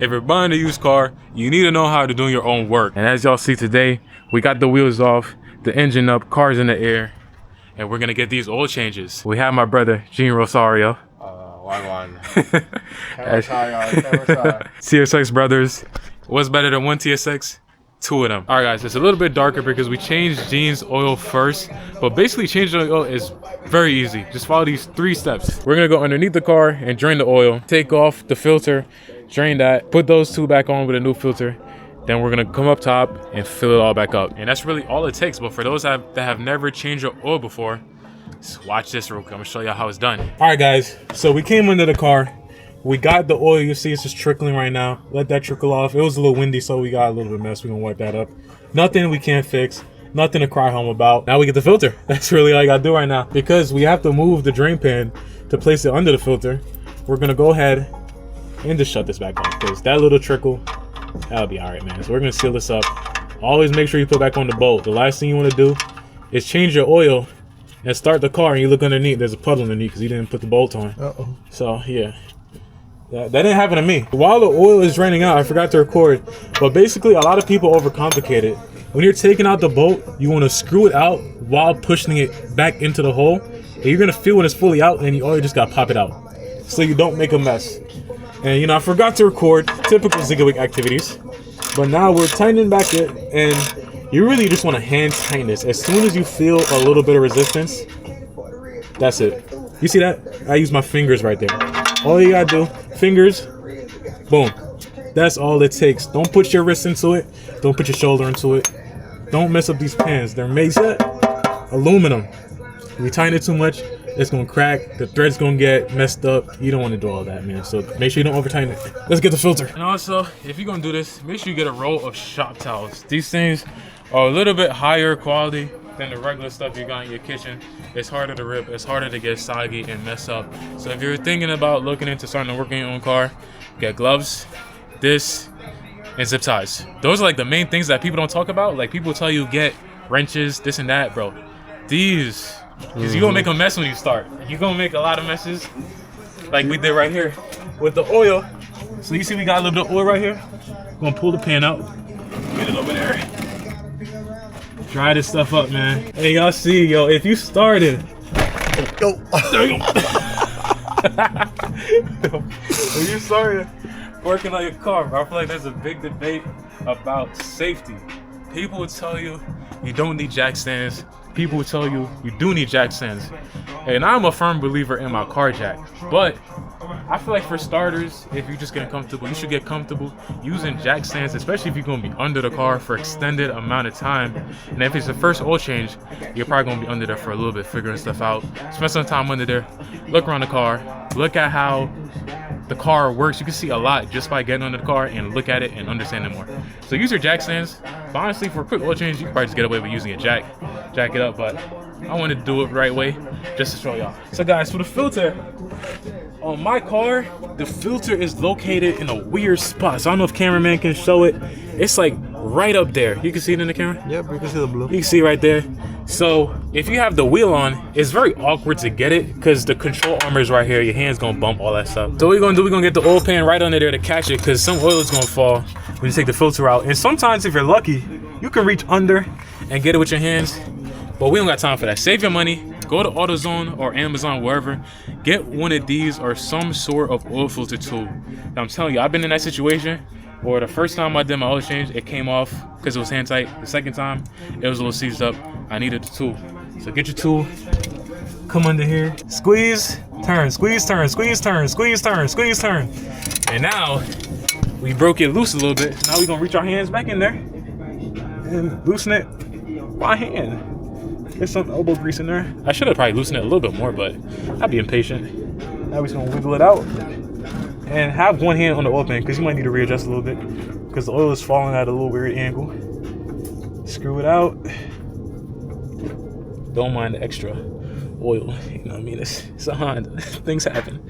If you're buying a used car, you need to know how to do your own work. And as y'all see today, we got the wheels off, the engine up, cars in the air, and we're gonna get these oil changes. We have my brother, Gene Rosario. TSX brothers. What's better than one TSX? Two of them. All right, guys, it's a little bit darker because we changed Gene's oil first, but basically changing the oil is very easy. Just follow these 3 steps. We're gonna go underneath the car and drain the oil, take off the filter, drain that, put those 2 back on with a new filter. Then we're gonna come up top and fill it all back up. And that's really all it takes. But for those that have never changed your oil before, just watch this real quick. I'm gonna show you how it's done. All right, guys, so we came under the car. We got the oil, you see it's just trickling right now. Let that trickle off. It was a little windy, so we got a little bit messed. We're gonna wipe that up. Nothing we can't fix, nothing to cry home about. Now we get the filter. That's really all I gotta do right now. Because we have to move the drain pan to place it under the filter, we're gonna go ahead and just shut this back off, because that little trickle, that'll be all right, man. So we're gonna seal this up. Always make sure you put back on the bolt. The last thing you wanna do is change your oil and start the car and you look underneath, there's a puddle underneath because you didn't put the bolt on. So yeah. That didn't happen to me. While the oil is draining out, I forgot to record, but basically a lot of people overcomplicate it. When you're taking out the bolt, you want to screw it out while pushing it back into the hole. And you're going to feel when it's fully out and you already just got to pop it out. So you don't make a mess. And you know, I forgot to record typical Zigawig activities, but now we're tightening back it, and you really just want to hand tighten this. As soon as you feel a little bit of resistance, that's it. You see that? I use my fingers right there. All you gotta do, fingers, boom. That's all it takes. Don't put your wrist into it. Don't put your shoulder into it. Don't mess up these pans. They're made aluminum. If you tighten it too much, it's gonna crack. The thread's gonna get messed up. You don't want to do all that, man. So make sure you don't over tighten it. Let's get the filter. And also, if you're gonna do this, make sure you get a roll of shop towels. These things are a little bit higher quality than the regular stuff you got in your kitchen. It's harder to rip, it's harder to get soggy and mess up. So if you're thinking about looking into starting to work on your own car, get gloves, this, and zip ties. Those are like the main things that people don't talk about. Like, people tell you get wrenches, this and that, bro. These, because you're gonna make a mess when you start. You're gonna make a lot of messes, like we did right here with the oil. So you see we got a little bit of oil right here. Gonna pull the pan out, get it over there. Dry this stuff up, man. Hey, y'all see, yo, if you started, there you go. If you started working on your car, bro, I feel like there's a big debate about safety. People would tell you you don't need jack stands. People would tell you you do need jack stands. And I'm a firm believer in my car jack, but I feel like for starters, if you're just getting comfortable, you should get comfortable using jack stands, especially if you're gonna be under the car for extended amount of time. And if it's the first oil change, you're probably gonna be under there for a little bit, figuring stuff out. Spend some time under there, look around the car, look at how the car works. You can see a lot just by getting under the car and look at it and understand it more. So use your jack stands. But honestly, for a quick oil change, you can probably just get away with using a jack it up, but I wanted to do it the right way just to show y'all. So guys, for the filter, on my car, the filter is located in a weird spot. So I don't know if cameraman can show it. It's like right up there. You can see it in the camera? Yep, you can see the blue. You can see right there. So if you have the wheel on, it's very awkward to get it because the control armor is right here. Your hand's gonna bump, all that stuff. So what we're gonna do, we're gonna get the oil pan right under there to catch it, because some oil is gonna fall when you take the filter out. And sometimes if you're lucky, you can reach under and get it with your hands. But we don't got time for that. Save your money. Go to AutoZone or Amazon, wherever. Get one of these or some sort of oil filter tool. Now, I'm telling you, I've been in that situation where the first time I did my oil change, it came off because it was hand tight. The second time, it was a little seized up. I needed the tool. So get your tool. Come under here. Squeeze, turn, squeeze, turn, squeeze, turn, squeeze, turn, squeeze, turn. And now, we broke it loose a little bit. Now we're going to reach our hands back in there and loosen it by hand. There's some elbow grease in there. I should have probably loosened it a little bit more, but I'd be impatient. Now we're just gonna wiggle it out and have one hand on the oil pan, because you might need to readjust a little bit because the oil is falling at a little weird angle. Screw it out. Don't mind the extra oil. You know what I mean? It's a Honda. Things happen.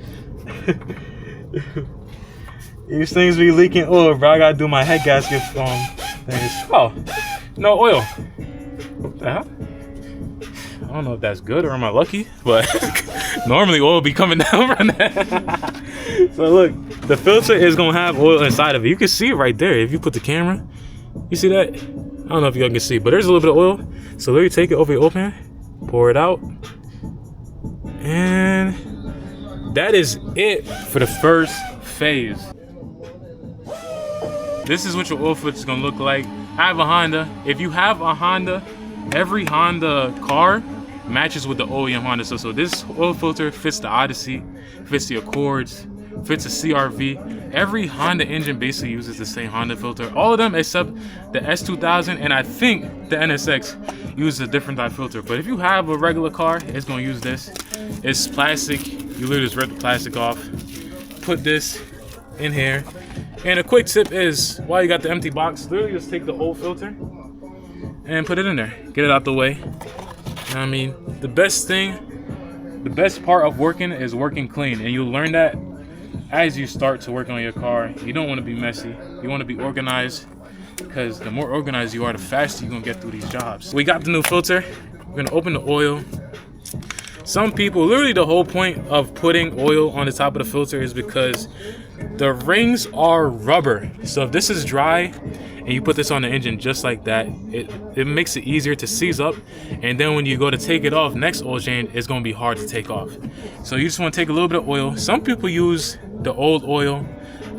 These things be leaking oil, bro. I gotta do my head gasket things. Oh, no oil. What the hell? I don't know if that's good or am I lucky, but normally oil be coming down from that. So look, The filter is gonna have oil inside of it. You can see it right there if you put the camera. You see that? I don't know if you guys can see, but there's a little bit of oil. So literally take it over your oil pan, pour it out, and that is it for the first phase. This is what your oil filter is gonna look like. I have a Honda. If you have a Honda, every Honda car matches with the OEM Honda. So this oil filter fits the Odyssey, fits the Accords, fits the CR-V. Every Honda engine basically uses the same Honda filter. All of them except the S2000 and I think the NSX uses a different type filter. But if you have a regular car, it's gonna use this. It's plastic. You literally just rip the plastic off, put this in here. And a quick tip is, while you got the empty box, literally just take the old filter and put it in there. Get it out the way. You know what I mean? The best part of working is working clean. And you'll learn that as you start to work on your car. You don't want to be messy. You want to be organized, because the more organized you are, the faster you're going to get through these jobs. We got the new filter. We're going to open the oil. Some people, literally the whole point of putting oil on the top of the filter is because the rings are rubber. So if this is dry and you put this on the engine just like that, it makes it easier to seize up. And then when you go to take it off next oil change, it's going to be hard to take off. So you just want to take a little bit of oil. Some people use the old oil.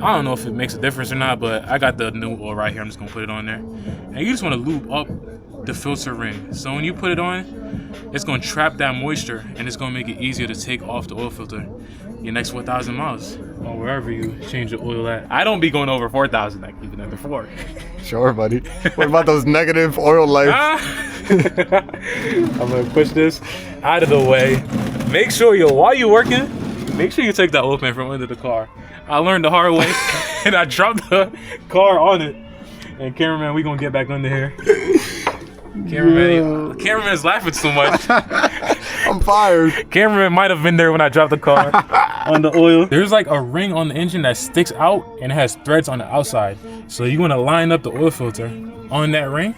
I don't know if it makes a difference or not, but I got the new oil right here. I'm just going to put it on there. And you just want to lube up the filter ring. So when you put it on, it's going to trap that moisture and it's going to make it easier to take off the oil filter your next 4,000 miles or wherever you change your oil at. I don't be going over 4,000 like even at before. Sure, buddy. What about those negative oil lights? I'm going to push this out of the way. Make sure while you're working, make sure you take that oil pan from under the car. I learned the hard way and I dropped the car on it. And cameraman, we going to get back under here. Cameraman's laughing so much. I'm fired. Cameraman might have been there when I dropped the car on the oil. There's like a ring on the engine that sticks out and it has threads on the outside. So you want to line up the oil filter on that ring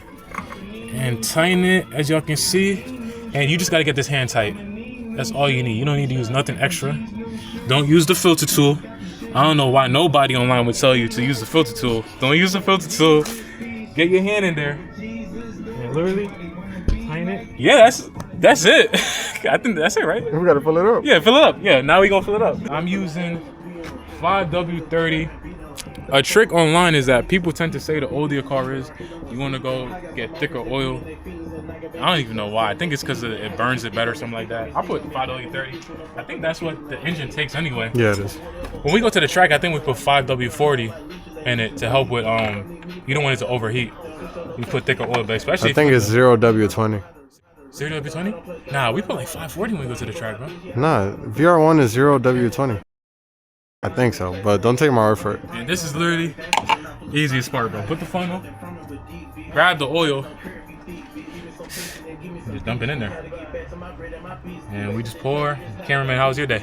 and tighten it, as y'all can see. And you just got to get this hand tight. That's all you need. You don't need to use nothing extra. Don't use the filter tool. I don't know why nobody online would tell you to use the filter tool. Don't use the filter tool. Get your hand in there. And literally tighten it. Yeah, that's it. I think that's it, right? We gotta fill it up. Yeah, fill it up. Yeah, now we gonna fill it up. I'm using 5W30. A trick online is that people tend to say the older your car is, you want to go get thicker oil. I don't even know why. I think it's because it burns it better or something like that. I put 5W30. I think that's what the engine takes anyway. Yeah, it is. When we go to the track, I think we put 5W40 in it to help with, you don't want it to overheat. You put thicker oil, but especially I think it's 0W20. 0W20? Nah, we put like 540 when we go to the track, bro. Nah, VR1 is 0W20. I think so, but don't take my word for it. And this is literally the easiest part, bro. Put the funnel, grab the oil, just dump it in there. And we just pour. Cameraman, how was your day?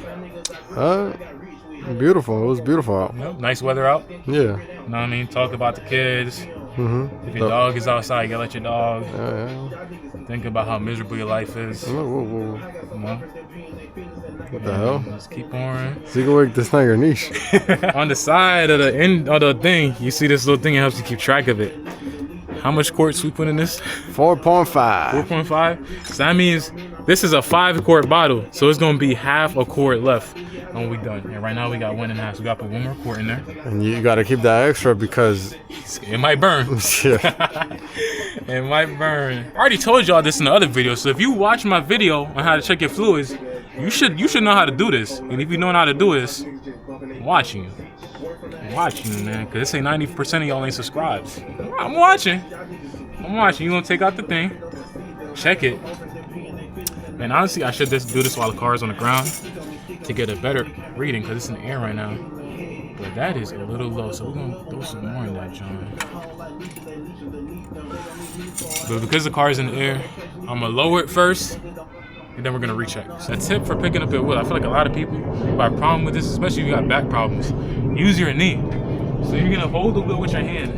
Beautiful. It was beautiful out. Yep, nice weather out. Yeah. You know what I mean? Talk about the kids. If your dog is outside, you gotta let your dog. Think about how miserable your life is. Whoa. You know? What the hell? Just keep pouring. Ziggawig, that's not your niche. On the side of the end of the thing, you see this little thing. It helps you keep track of it. How much quarts we put in this? 4.5. 4.5. So that means this is a 5-quart bottle. So it's gonna be half a quart left when we done. And right now we got 1.5. So we gotta put 1 more quart in there. And you gotta keep that extra because it might burn. Yeah. It might burn. I already told y'all this in the other video. So if you watch my video on how to check your fluids, you should know how to do this. And if you know how to do this, I'm watching you. I'm watching you, man. Cause this ain't 90% of y'all ain't subscribed. I'm watching. You gonna take out the thing, check it. And honestly, I should just do this while the car is on the ground to get a better reading, cause it's in the air right now. But that is a little low, so we're gonna throw some more in that, John. But because the car is in the air, I'm gonna lower it first, and then we're gonna recheck. So a tip for picking up your wheel, I feel like a lot of people who have a problem with this, especially if you got back problems, use your knee. So you're gonna hold the wheel with your hand.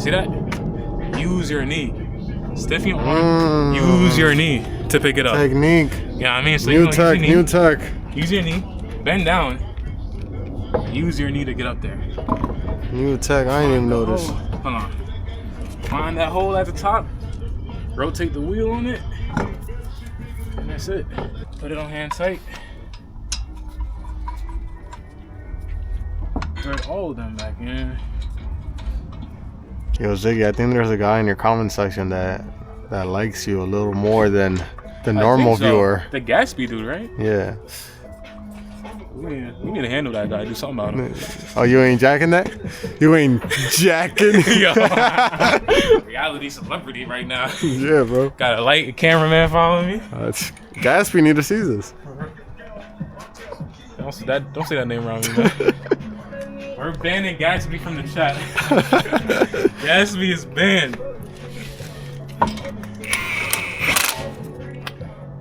See that? Use your knee. Stiffen your arm, use your knee to pick it up. Technique. Yeah, I mean, so new tech. Use your knee, bend down, Use your knee to get up there. New attack, I ain't even noticed. Hold on. Find that hole at the top. Rotate the wheel on it. And that's it. Put it on hand tight. Thread all of them back in. Yo, Ziggy, I think there's a guy in your comment section that likes you a little more than the normal viewer. The Gatsby dude, right? Yeah. We need to handle that guy. Do something about him. Oh, you ain't jacking that? You ain't jacking? Yo. Reality celebrity right now. Yeah, bro. Got a light cameraman following me. Gatsby need to see this. Don't say that name around me, man. We're banning Gatsby from the chat. Gatsby is banned.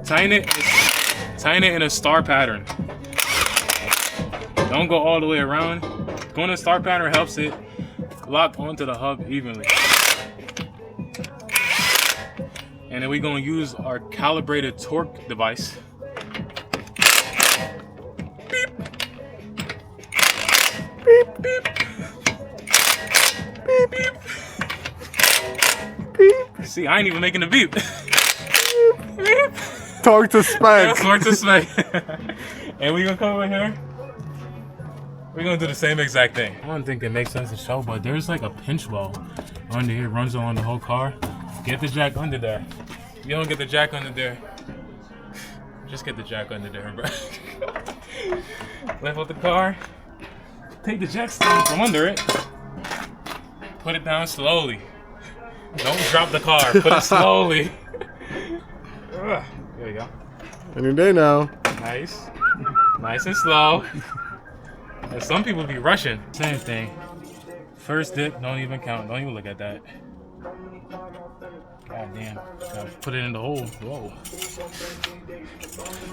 Tighten it in a star pattern. Don't go all the way around. Going in a star pattern helps it lock onto the hub evenly. And then we're gonna use our calibrated torque device. Beep. Beep, beep. Beep, beep. Beep. See, I ain't even making the beep. Beep. Talk to Spec. Torque to Spec. And we're gonna come over here. We're gonna do the same exact thing. I don't think it makes sense to show, but there's like a pinch well under here, runs along the whole car. Get the jack under there. You don't get the jack under there. Just get the jack under there, bro. Lift up the car. Take the jack stand from under it. Put it down slowly. Don't drop the car. Put it slowly. There we go. Any day now. Nice. Nice and slow. And some people be rushing. Same thing. First dip, don't even count. Don't even look at that. God damn. Gotta put it in the hole. Whoa.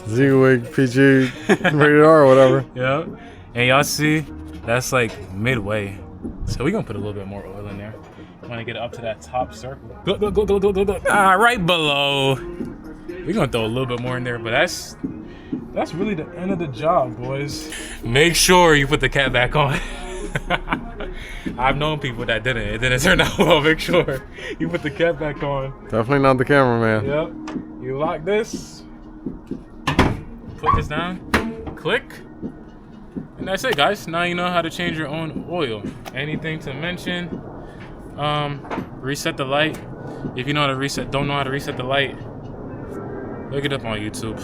Z-Wig, PG, rated R or whatever. Yeah. And y'all see, that's like midway. So we're gonna put a little bit more oil in there. Want to get it up to that top circle. Go. Ah, right below. We're gonna throw a little bit more in there, but that's really the end of the job, boys. Make sure you put the cap back on. I've known people that didn't. It didn't turn out well. Make sure you put the cap back on. Definitely not the cameraman. Yep. You lock this. Put this down. Click. And that's it, guys. Now you know how to change your own oil. Anything to mention? Reset the light. If you know how to reset, don't know how to reset the light, look it up on YouTube.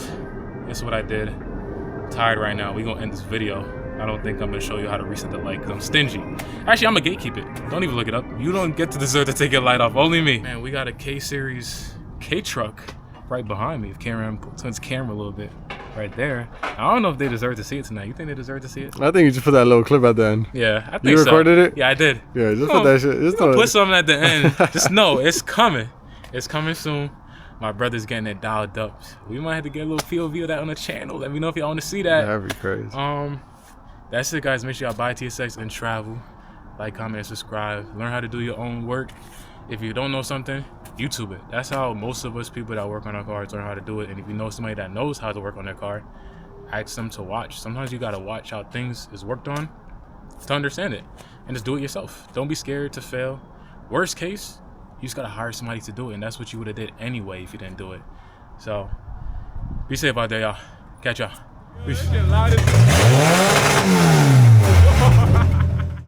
That's what I did. I'm tired right now. We're gonna end this video. I don't think I'm gonna show you how to reset the light because I'm stingy. Actually, I'm gonna gatekeep it. Don't even look it up. You don't get to deserve to take your light off. Only me. Man, we got a K-Series K-Truck right behind me. If camera turns camera a little bit right there. I don't know if they deserve to see it tonight. You think they deserve to see it? I think you just put that little clip at the end. Yeah, I think you recorded it? Yeah, I did. Yeah, just put that shit. Just put something at the end. Just know it's coming. It's coming soon. My brother's getting it dialed up. We might have to get a little POV of that on the channel. Let me know if y'all want to see that. That'd be crazy. That's it, guys. Make sure y'all buy TSX and travel. Like, comment, subscribe. Learn how to do your own work. If you don't know something, YouTube it. That's how most of us people that work on our cars learn how to do it. And if you know somebody that knows how to work on their car, ask them to watch. Sometimes you gotta watch how things is worked on to understand it. And just do it yourself. Don't be scared to fail. Worst case, you just gotta hire somebody to do it. And that's what you would have did anyway if you didn't do it. So, be safe out there, y'all. Catch y'all. Peace.